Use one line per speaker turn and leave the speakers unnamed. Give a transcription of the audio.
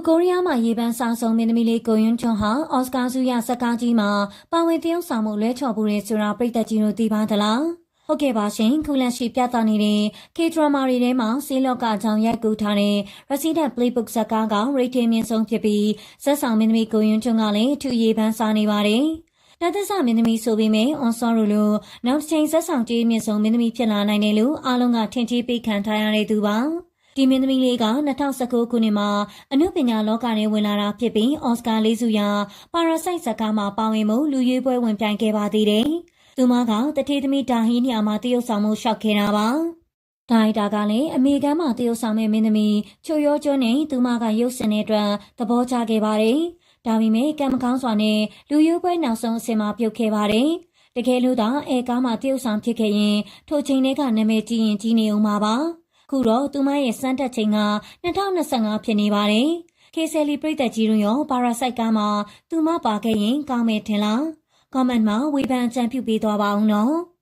ကိုရီးယားမှာရေပန်းစားဆုံးမင်းသမီးလေးကိုယွန်းချွန်ဟာအော်စကာဆုရဇာတ်ကားကြီးမှာပါဝင်သရုပ်ဆောင်မှုလွဲချော်မှုတွေဆိုတာပြည်သက်ကြီးတို့သိပါသလားဟုတ်ကဲ့ပါရှင်ခုလက်ရှိပြသနေတဲ့ K-drama တွေထဲမှာဆေးလောကအကြောင်းရိုက်ကူးထားတဲ့ Resident Playbook ဇာတ်ကားကရိတ်ထင်းမြင့်ဆုံးဖြစ်ပြီးဇက်ဆောင်မင်းသမီးကိုယွန်းချွန်ကလည်းအထူးရေပန်းစားနေပါတယ်တသက်မင်းသမီးဆိုပေမဲ့အွန်ဆော်ရူလိုနောက်တစ်ချိန်ဇက်ဆောင်ကြီးမြင့်ဆုံးမင်းသမီးဖြစ်လာနိုင်တယ်လို့အားလုံးကထင်ကြီးပေးခံထားရတဲ့သူပါဒီမင်းသမီးလေးက2019ခုနှစ်မှာအနုပညာလောကထဲဝင်လာတာဖြစ်ပြီးအော်စကာ၄ဆုရပါရာဆိုက်ဇာတ်ကားမှာပါဝင်မှုလူရွေးပွဲဝင်ပြိုင်ခဲ့ပါသေးတယ်။သူမကတထေးသမီးဒါဟီနီယာမှာတရုတ်ဆောင်မှုရှောက်ခဲ့တာပါ။ဒါရိုက်တာကလည်းအမေရိကန်မှာတရုတ်ဆောင်မဲ့မင်းသမီးချိုရောကျွန်းနဲ့သူမကရုပ်စင်တဲ့အတွက်သဘောကျခဲ့ပါတယ်။ဒါပေမဲ့ကံမကောင်းစွာနဲ့လူရွေးပွဲနောက်ဆုံးအဆင့်မှာပြုတ်ခဲ့ပါတယ်။တကယ်လို့သာအဲကားမှာတရုတ်ဆောင်ဖြစ်ခဲ့ရင်ထိုချိန်တွေကနာမည်ကြီးရင်ကြီးနေအောင်ပါပါ။ခုတော့သူမရဲ့စမ်းတက်ချိန်က2025ဖြစ်နေပါတယ်။ KCL ပြည်သက်ကြီးတို့ရောပါရာဆိုက်ကားမှာသူမပါခဲ့ရင်ကောင်းမယ်ထင်လား။ comment မှာဝေဖန်အကြံပြုပေးသွားပါဦးနော်။